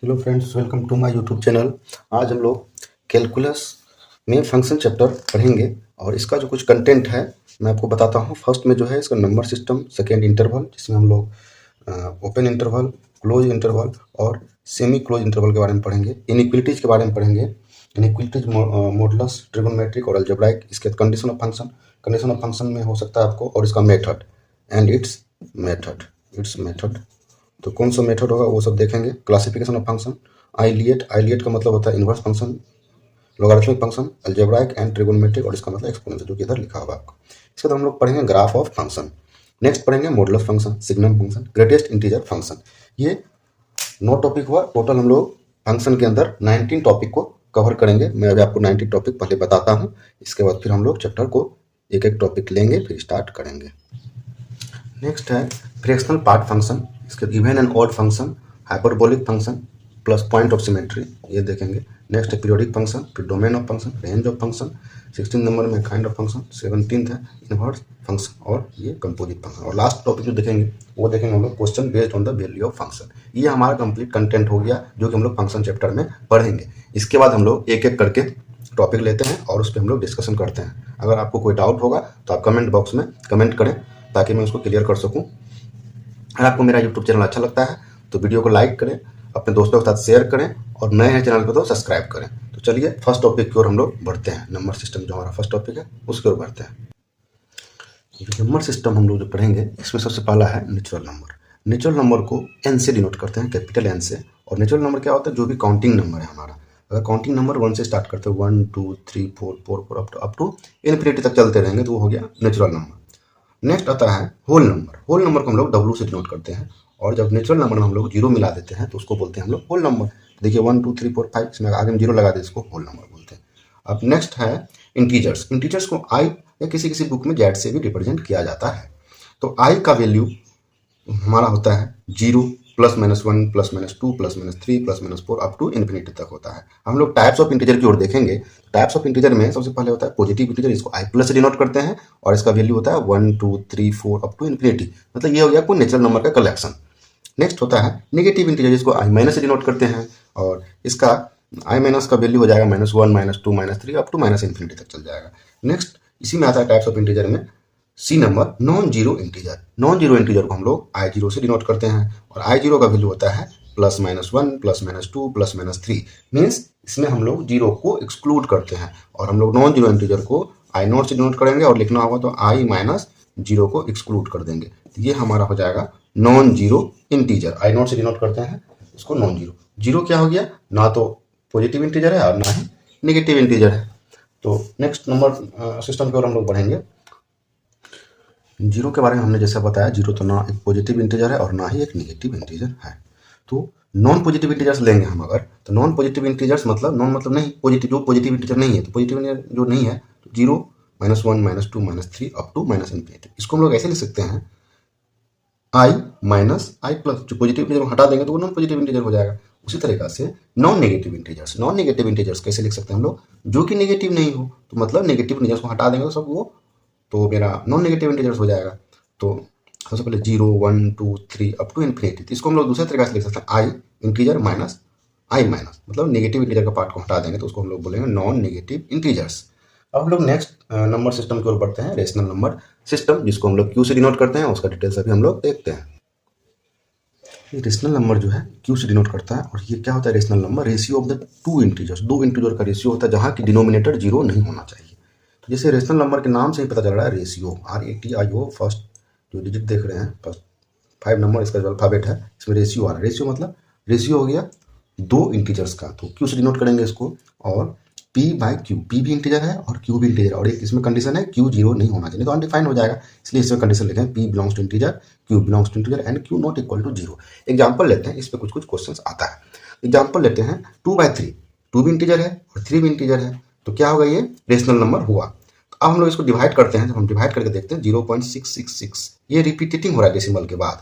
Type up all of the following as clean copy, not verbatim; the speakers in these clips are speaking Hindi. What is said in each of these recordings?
Hello friends, welcome to my YouTube channel. आज हम लोग कैलकुलस में फंक्शन चैप्टर पढ़ेंगे और इसका जो कुछ कंटेंट है मैं आपको बताता हूँ। फर्स्ट में जो है इसका नंबर सिस्टम, सेकेंड इंटरवल जिसमें हम लोग ओपन इंटरवल, क्लोज इंटरवल और सेमी क्लोज इंटरवल के बारे में पढ़ेंगे। इनइक्वलिटीज के बारे में पढ़ेंगे, इनइक्वलिटीज, मॉडुलस, ट्रिगोनोमेट्रिक और अलजेब्राइक। इसके condition of function, condition of function में हो सकता है आपको, और इसका मेथड एंड इट्स मेथड। तो कौन सा मेथड होगा वो सब देखेंगे। क्लासिफिकेशन ऑफ फंक्शन, आइलिएट का मतलब होता है inverse function, logarithmic function, algebraic and trigonometric, और इसका मतलब एक्सपोनेंशियल, जो कि इधर लिखा होगा आपको। इसके बाद हम लोग पढ़ेंगे ग्राफ ऑफ फंक्शन। नेक्स्ट पढ़ेंगे modulus function, signum function, greatest integer function. ये 9 टॉपिक हुआ टोटल। हम लोग फंक्शन के अंदर 19 टॉपिक को कवर करेंगे। मैं अभी आपको 19 टॉपिक पहले बताता हूँ, इसके बाद फिर हम लोग चैप्टर को एक एक टॉपिक लेंगे, फिर स्टार्ट करेंगे। नेक्स्ट है फ्रैक्शनल पार्ट फंक्शन, इसके even and odd function, hyperbolic function plus point of symmetry, ये देखेंगे। नेक्स्ट है पीरियोडिक फंक्शन, फिर domain of function, range of function, 16 number में काइंड ऑफ फंक्शन, 17th है इनवर्स फंक्शन और ये कंपोजिट फंक्शन। और लास्ट टॉपिक जो देखेंगे वो देखेंगे हम लोग question based on the value of function. ये हमारा कंप्लीट कंटेंट हो गया जो कि हम लोग फंक्शन चैप्टर में पढ़ेंगे। इसके बाद हम लोग एक एक करके टॉपिक लेते हैं और उस पर हम लोग डिस्कशन करते हैं। अगर आपको कोई डाउट होगा तो आप कमेंट बॉक्स में कमेंट करें ताकि मैं उसको क्लियर कर सकूं। अगर आपको मेरा यूट्यूब चैनल अच्छा लगता है तो वीडियो को लाइक करें, अपने दोस्तों के साथ शेयर करें और नए हैं चैनल को तो सब्सक्राइब करें। तो चलिए फर्स्ट टॉपिक की ओर हम लोग बढ़ते हैं। नंबर सिस्टम जो हमारा फर्स्ट टॉपिक है उसकी ओर बढ़ते हैं। जो नंबर सिस्टम हम लोग जो पढ़ेंगे इसमें सबसे पहला है नेचुरल नंबर। नेचुरल नंबर को एन से डिनोट करते हैं, कैपिटल एन से। और नेचुरल नंबर क्या होता है? जो भी काउंटिंग नंबर है हमारा। अगर काउंटिंग नंबर 1 से स्टार्ट करते हैं, 1 2 3 4 4 4 अप टू इनफिनिटी तक चलते रहेंगे तो वो हो गया नेचुरल नंबर। नेक्स्ट आता है होल नंबर। होल नंबर को हम लोग डब्ल्यू से डिनोट करते हैं, और जब नेचुरल नंबर में हम लोग जीरो मिला देते हैं तो उसको बोलते हैं हम लोग होल नंबर। देखिए 1 2 3 4 5, इसमें आगे में जीरो लगा दे, इसको होल नंबर बोलते हैं। अब नेक्स्ट है इंटीजर्स। इंटीजर्स को आई या किसी किसी बुक में जेड से भी रिप्रेजेंट किया जाता है। तो आई का वैल्यू हमारा होता है 0 +-1 +-2 +-3 +-4 अप टू इन्फिनिटी तक होता है। हम लोग टाइप्स ऑफ इंटीजर की ओर देखेंगे। टाइप्स ऑफ इंटीजर में सबसे पहले होता है पॉजिटिव इंटीजर, इसको आई प्लस से डिनोट करते हैं और इसका वैल्यू होता है 1 2 3 4 अप टू इन्फिनिटी। मतलब ये हो गया कोई नेचुरल नंबर का कलेक्शन। नेक्स्ट होता है नेगेटिव इंटीजर, जिसको आई माइनस से डिनोट करते हैं और इसका आई माइनस का वैल्यू हो जाएगा -1 -2 -3 अप टू माइनस इन्फिनिटी तक चल जाएगा। नेक्स्ट इसी में आता है टाइप्स ऑफ इंटीजर में C number, non zero integer. Non zero integer को हम लोग आई जीरो से डिनोट करते हैं और आई जीरो का वैल्यू होता है +-1 +-2 +-3। मीन्स इसमें हम लोग जीरो को एक्सक्लूड करते हैं और हम लोग नॉन जीरो इंटीजर को आई नॉट से डिनोट करेंगे और लिखना होगा तो आई माइनस जीरो को एक्सक्लूड कर देंगे। तो ये हमारा हो जाएगा non zero integer. I not से डिनोट करते हैं इसको नॉन जीरो। जीरो क्या हो गया? ना तो पॉजिटिव इंटीजर है और ना ही नेगेटिव इंटीजर है। तो नेक्स्ट नंबर सिस्टम की ओर हम लोग बढ़ेंगे। जीरो के बारे में हमने जैसा बताया, जीरो तो ना एक पॉजिटिव इंटीजर है और ना ही एक नेगेटिव इंटीजर है। तो नॉन पॉजिटिव इंटीजर्स लेंगे हम अगर, तो नॉन पॉजिटिव इंटीजर्स मतलब नॉन मतलब नहीं, पॉजिटिव, जो पॉजिटिव इंटीजर नहीं है, तो पॉजिटिव इंटीजर जो नहीं है तो 0 -1 -2 -3 अप टू माइनस इन्फिनिटी। इसको हम लोग ऐसे लिख सकते हैं आई माइनस आई प्लस। जो पॉजिटिव इंटीजर को हटा देंगे तो वो नॉन पॉजिटिव इंटीजर हो जाएगा। उसी तरीका से non negative integers, non negative integers कैसे लिख सकते हैं हम लोग? जो कि नेगेटिव नहीं हो, तो मतलब नेगेटिव इंटीजर्स को हटा देंगे तो सब वो तो मेरा नॉन नेगेटिव इंटीजर्स हो जाएगा। तो सबसे पहले 0 1 2 3 अप टू इन्फिनिटी। तो इसको हम लोग दूसरे तरीके से लिख सकते हैं आई इंटीजर माइनस आई माइनस, मतलब नेगेटिव इंटीजर का पार्ट को हटा देंगे तो उसको हम लोग बोलेंगे नॉन नेगेटिव इंटीजर्स। अब हम लोग नेक्स्ट नंबर सिस्टम की ओर बढ़ते हैं, रेशनल नंबर सिस्टम, जिसको हम लोग क्यू से डिनोट करते हैं। उसका डिटेल्स अभी हम लोग देखते हैं। ये रेशनल नंबर जो है क्यू से डिनोट करता है और ये क्या होता है? Rational number ratio of the two integers. दो इंटीजर का रेशियो होता है जहाँ की डिनोमिनेटर जीरो नहीं होना चाहिए। तो जैसे रेशनल नंबर के नाम से ही पता चल रहा है, रेशियो, RATIO, फर्स्ट जो डिजिट देख रहे हैं, फर्स्ट 5 नंबर इसका जो अल्फाबेट है, इसमें रेशियो आ रहा है। रेशियो मतलब रेशियो हो गया दो इंटीजर्स का, तो क्यू से डिनोट करेंगे इसको। और P/Q, P भी इंटीजर है और Q भी इंटीजर, और एक इसमें कंडीशन है Q जीरो नहीं होना चाहिए, तो अनडिफाइंड हो जाएगा। इसलिए इसमें कंडीशन लिखें P belongs to integer, Q belongs to integer and Q not equal to zero. Example लेते हैं, इस पर कुछ कुछ क्वेश्चन आता है। एग्जाम्पल लेते हैं 2/3, 2 भी इंटीजर है और 3 भी इंटीजर है, तो क्या होगा? ये रेशनल नंबर हुआ। तो अब हम लोग इसको डिवाइड करते हैं। जब हम डिवाइड करके देखते हैं 0.666, ये रिपीटेटिंग हो रहा है डेसिमल के बाद,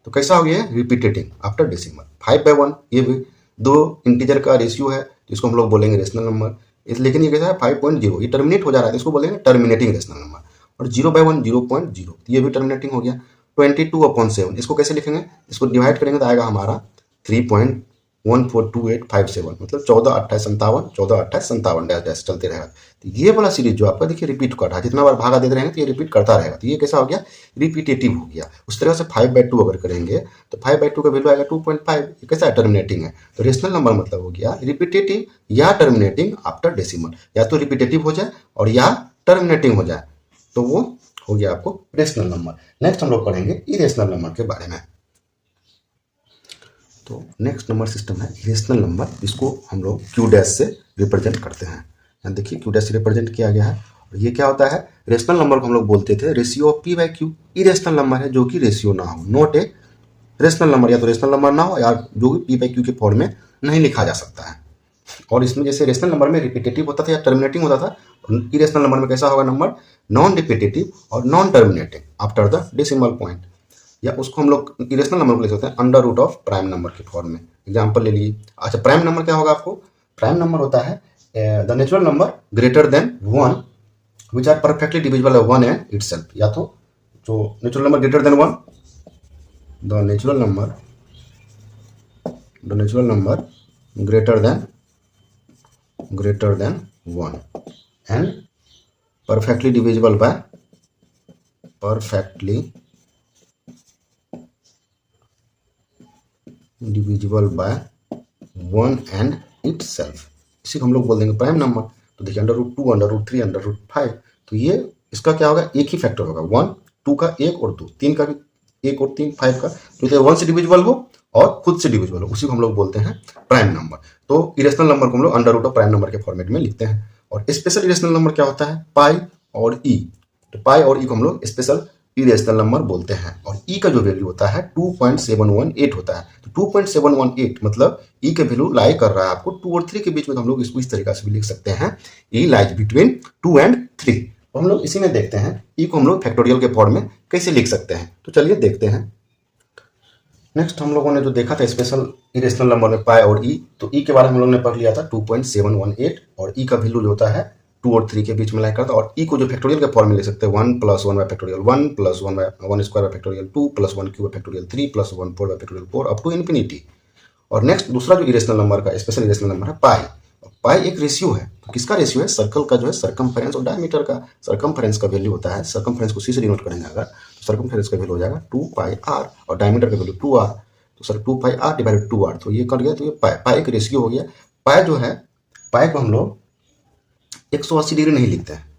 तो कैसा हो गया? Repeating after decimal. 5/1, ये भी दो इंटीजर का रेशियो है, तो इसको हम लोग बोलेंगे रेशनल नंबर। लेकिन ये कैसा है? 5.0, ये टर्मिनेट हो जा रहा है, तो इसको बोलेंगे टर्मिनेटिंग रेशनल नंबर। और 0/1 0.0, ये भी टर्मिनेटिंग हो गया। 22/7, इसको कैसे लिखेंगे? इसको डिवाइड करेंगे तो आएगा हमारा 3.0। 142857, मतलब 14 28 57, 14 28 57 डैश डैश चलते रहेगा। तो ये वाला सीरीज जो आपका देखिए रिपीट कर रहा है, जितना बार भागा देते रहेंगे तो ये रिपीट करता रहेगा। तो ये कैसा हो गया, रिपीटेटिव हो गया। उस तरह से 5/2 अगर करेंगे तो 5/2 का वैल्यू आएगा 2.5। ये कैसा है, टर्मिनेटिंग है। तो रेशनल नंबर मतलब हो गया रिपीटेटिव या टर्मिनेटिंग आफ्टर डेसिमल, या तो रिपीटेटिव हो जाए और या टर्मिनेटिंग हो जाए, तो वो हो गया आपको रेशनल नंबर। नेक्स्ट हम लोग पढ़ेंगे इरेशनल नंबर के बारे में। तो नेक्स्ट नंबर सिस्टम है इरेशनल नंबर, इसको हम लोग क्यू डैश से रिप्रेजेंट करते हैं। यहाँ देखिए क्यू डैश से रिप्रेजेंट किया गया है। और ये क्या होता है, रेशनल नंबर को हम लोग बोलते थे ratio of P by Q. Irrational number है जो कि रेशियो ना हो, नॉट ए रेशनल नंबर, या तो रेशनल नंबर ना हो या जो कि पी बाई क्यू के फॉर्म में नहीं लिखा जा सकता है। और इसमें जैसे रेशनल नंबर में रिपीटेटिव होता था या टर्मिनेटिंग होता था, इरेशनल नंबर में कैसा होगा नंबर, नॉन रिपीटेटिव और non terminating after the decimal point, या उसको हम लोग इरेशनल नंबर को ले सकते हैं under root of prime number के फॉर्म में। एग्जांपल ले लीजिए। अच्छा, प्राइम नंबर क्या होगा आपको, प्राइम नंबर होता है the natural number greater than 1 which are perfectly divisible by 1 and itself, या तो जो natural number greater than 1, the natural number greater than 1 and perfectly divisible by 1 and itself, इसी को हम लोग बोल देंगे प्राइम नंबर। तो देखिए √2, √3, √5, तो ये इसका क्या होगा, एक ही फैक्टर होगा, 1 2 का 1 और 2, 3 का भी 1 और 3 5 का, तो 1 से डिविजिबल हो और खुद से डिविजिबल हो, उसी को हम लोग बोलते हैं प्राइम नंबर। तो इरेशनल नंबर को हम लोग under root of prime number के फॉर्मेट में लिखते हैं। और स्पेशल इरेशनल नंबर क्या होता है, पाई और ई। तो पाई और ई को हम लोग स्पेशल इरेशनल नंबर बोलते हैं। और ई का जो वैल्यू होता है 2.718 होता है। तो 2.718 मतलब ई के वैल्यू लाई कर रहा है आपको 2 और 3 के बीच में। तो हम लोग इसको इस तरीके से भी लिख सकते हैं, ई लाइज बिटवीन 2 and 3। तो हम लोग इसी में देखते हैं ई को हम लोग फैक्टोरियल के फॉर्म में कैसे लिख सकते हैं। तो चलिए देखते हैं। नेक्स्ट हम लोगों ने जो देखा था स्पेशल इरेशनल नंबर में पाई और ई, तो ई के बारे में हम लोग ने पढ़ लिया था 2.718, और ई का वैल्यू जो होता है 2 और 3 के बीच में लाई करता है। और ई को जो फैक्टोरियल के फॉर्म में ले सकते हैं 1 + 1 by factorial 1 + 1 by 1 square by factorial 2 + 1 cube by factorial 3 + 1 4 by factorial 4 up to infinity. और नेक्स्ट दूसरा जो इरेशनल नंबर का स्पेशल इरेशनल नंबर है पाई। पाई एक रेशियो है। तो किसका रेशियो है, सर्कल का जो है सर्कमफेरेंस और डायमीटर का। सर्कमफेरेंस का वैल्यू होता है, सर्कमफेरेंस को सी से डिनोट करेंगे अगर, तो सर्कमफेरेंस का वैल्यू हो जाएगा 2πr और डायमीटर का वैल्यू 2r। तो सर 2πr डिवाइडेड 2r, तो ये कर गया। तो ये पाई एक रेशियो हो गया। पाई जो है, पाई को हम लोग 180 डिग्री नहीं लिखते हैं,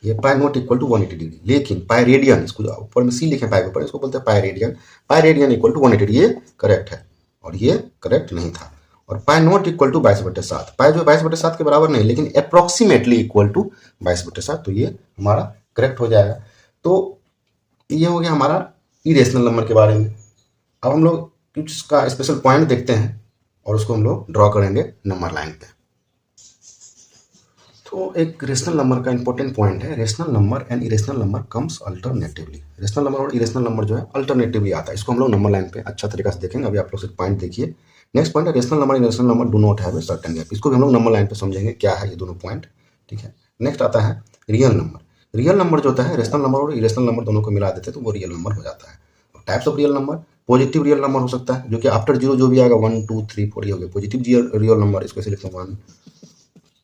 ये पाई नॉट इक्वल टू 180 डिग्री। लेकिन पाई रेडियन, इसको जो ऊपर में सी लिखे पाई के ऊपर, इसको बोलते हैं pi radian. Pi radian equal to 180, ये करेक्ट है और ये करेक्ट नहीं था। और पाई नॉट इक्वल टू 22/7, पाई जो 22/7 के बराबर नहीं, लेकिन अप्रोक्सीमेटली इक्वल टू 22/7, तो ये हमारा करेक्ट हो जाएगा। तो ये हो गया हमारा इरेशनल नंबर के बारे में। अब हम लोग कुछ इसका स्पेशल पॉइंट देखते हैं और उसको हम लोग ड्रॉ करेंगे नंबर लाइन पे। तो एक रेशनल नंबर का इंपॉर्टेंट पॉइंट है, rational number and irrational number comes alternatively. Rational number और इरेशनल नंबर जो है अल्टरनेटिवली आता है। इसको हम लोग नंबर लाइन पे अच्छा तरीके से देखेंगे। अभी आप लोग सिर्फ पॉइंट देखिए। नेक्स्ट पॉइंट है rational number irrational number do not have a certain gap. इसको भी हम लोग नंबर लाइन पे समझेंगे क्या है ये दोनों पॉइंट, ठीक है। नेक्स्ट आता है रियल नंबर। रियल नंबर जो होता है रेशनल नंबर और इरेशनल नंबर दोनों को मिला देते हैं तो वो रियल नंबर हो जाता है। Types of real number, positive real number हो सकता है जो कि आफ्टर जीरो जो भी आएगा 1 2 3 4 ये हो गया पॉजिटिव रियल नंबर। इसको ऐसे लिखते हैं 1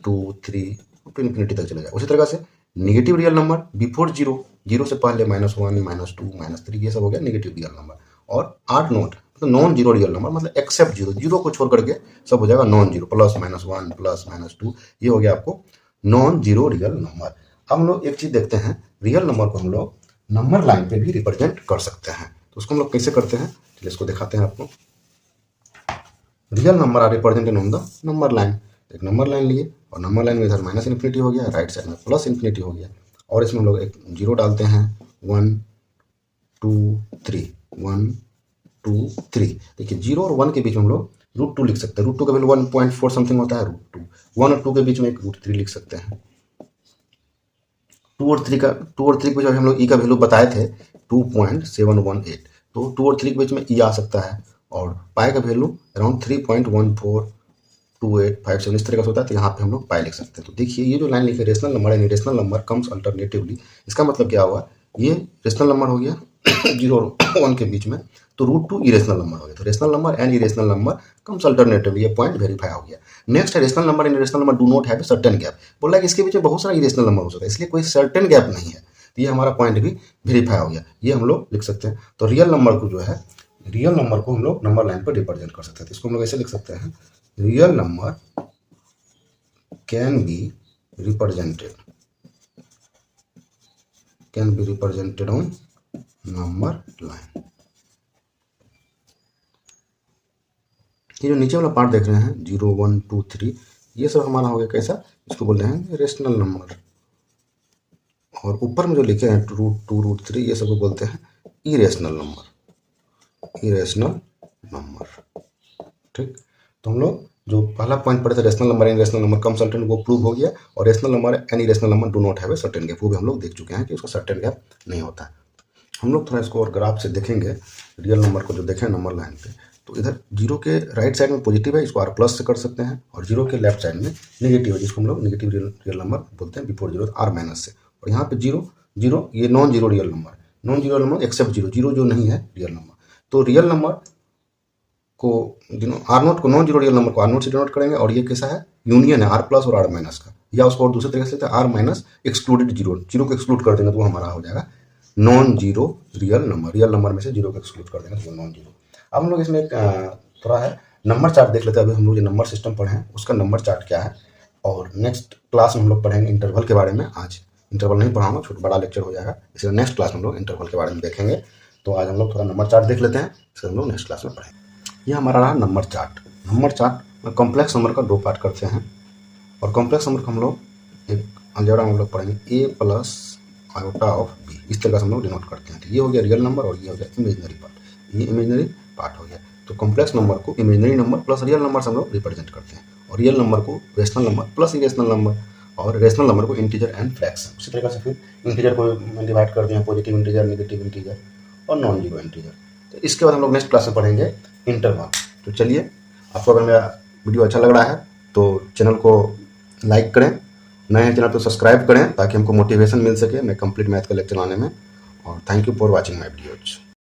2 3 टू इन्फिनिटी तक चले जाए। उसी तरह से negative real number before zero, zero से पहले -1 -2 -3 ये सब हो गया नेगेटिव रियल नंबर। और 8 नोट मतलब नॉन जीरो रियल नंबर, मतलब एक्सेप्ट जीरो, जीरो को छोड़ करके सब हो जाएगा नॉन जीरो, +-1 +-2 ये हो गया आपको नॉन जीरो रियल नंबर। अब हम लोग एक चीज देखते हैं, रियल नंबर को हम लोग नंबर लाइन पे भी रिप्रेजेंट कर सकते हैं। तो उसको हम लोग कैसे करते हैं, चलिए इसको दिखाते हैं आपको। Real number are represented on the number line. एक नंबर लाइन लिए और नंबर लाइन में इधर -∞ हो गया, राइट साइड में +∞ हो गया, और इसमें हम लोग एक जीरो डालते हैं 1 2 3 1 2 3। देखिए 0 और 1 के बीच में हम लोग √2 लिख सकते हैं। √2 का वैल्यू 1.4 समथिंग होता है। √2 1 और 2 के बीच में एक √3 लिख सकते हैं। 2 और 3 के बीच में हम लोग ई का वैल्यू बताए थे 2.718, तो 2 और 3 के बीच में ई आ सकता है। और पाई का वैल्यू अराउंड 3.142857 इस तरह का होता है। तो यहाँ पे हम लोग पाई लिख सकते हैं। तो देखिए ये जो लाइन लिखे rational number and irrational number comes alternatively, इसका मतलब क्या हुआ, ये रेशनल नंबर हो गया 0 और 1 के बीच में, तो √2 इरेशनल नंबर हो गया। तो rational number and irrational number comes alternatively, ये पॉइंट वेरीफाई हो गया। नेक्स्ट है rational number and irrational number do not have a certain gap. बोला कि इसके बीच में बहुत सारा इरेशनल नंबर हो सकता है, इसलिए कोई सर्टेन गैप नहीं है। तो ये हमारा पॉइंट भी वेरीफाई हो गया, ये हम लोग लिख सकते हैं। तो रियल नंबर को जो है, रियल नंबर को हम लोग नंबर लाइन पर रिप्रेजेंट कर सकते हैं। तो इसको हम लोग ऐसे लिख सकते हैं, real number can be represented on number line. ये जो नीचे वाला पार्ट देख रहे हैं 0 1 2 3, ये सब हमारा हो गया कैसा, इसको बोलते हैं रेशनल नंबर। और ऊपर में जो लिखे हैं √2 √3, ये सब को बोलते हैं इरेशनल नंबर, ठीक। तो हम लोग जो पहला पॉइंट पढ़े थे rational number and irrational number comes alternative, वो प्रूव हो गया। और rational number and irrational number do not have a certain gap, वो भी हम लोग देख चुके हैं कि उसका सर्टेन गैप नहीं होता है। हम लोग थोड़ा इसको और ग्राफ से देखेंगे, रियल नंबर को जो देखें नंबर लाइन पे, तो इधर 0 के राइट साइड में पॉजिटिव है, इसको R+ से कर सकते हैं, और 0 के लेफ्ट साइड में नेगेटिव है, जिसको हम लोग नेगेटिव रियल नंबर बोलते हैं बिफोर 0 R- से। और यहाँ पे 0 0 ये non zero real number, non zero number except 0 0 जो नहीं है रियल नंबर। तो रियल नंबर को R0 को नॉन जीरो रियल नंबर को R0 से डिनोट करेंगे, और ये कैसा है, यूनियन है R+ और R- का, या उसको और दूसरे तरीके से R- एक्सक्लूडेड 0 को एक्सक्लूड कर देंगे तो वो हमारा हो जाएगा नॉन जीरो रियल नंबर में से 0 को एक्सक्लूड कर देंगे तो वो नॉन जीरो। अब हम लोग इसमें थोड़ा है नंबर चार्ट देख लेते हैं। अभी हम लोग जो नंबर सिस्टम पढ़े हैं उसका नंबर चार्ट क्या है, और नेक्स्ट क्लास में हम लोग पढ़ेंगे इंटरवल के बारे में। आज इंटरवल नहीं पढ़ाऊंगा, छोटा बड़ा लेक्चर हो जाएगा, इसलिए नेक्स्ट क्लास में हम लोग इंटरवल के बारे में देखेंगे। तो आज हम लोग थोड़ा नंबर चार्ट देख लेते हैं, इससे हम लोग नेक्स्ट क्लास में पढ़ेंगे। ये हमारा रहा नंबर चार्ट। नंबर चार्ट में कॉम्प्लेक्स नंबर का 2 पार्ट करते हैं, और कॉम्प्लेक्स नंबर को हम लोग एक अलजेब्रा में हम लोग पढ़ेंगे A+i/B, इस तरह से हम लोग डिनोट करते हैं। तो ये हो गया रियल नंबर, और ये हो गया इमेजनरी पार्ट, ये इमेजनरी पार्ट हो गया। तो कॉम्प्लेक्स नंबर को imaginary number plus real number से हम लोग रिप्रेजेंट करते हैं, और रियल नंबर को rational number plus irrational number, और रेशनल नंबर को इंटीजर एंड फ्रैक्शन। उसी तरीके से फिर इंटीजर को डिवाइड करते हैं, पॉजिटिव इंटीजर, नेगेटिव इंटीजर और नॉन जीरो इंटीजर। तो इसके बाद हम लोग नेक्स्ट क्लास में पढ़ेंगे इंटरवल। तो चलिए, आपको अगर मेरा वीडियो अच्छा लग रहा है तो चैनल को लाइक करें, नए हैं चैनल तो सब्सक्राइब करें, ताकि हमको मोटिवेशन मिल सके मैं कंप्लीट मैथ का लेक्चर आने में। और thank you for watching my videos.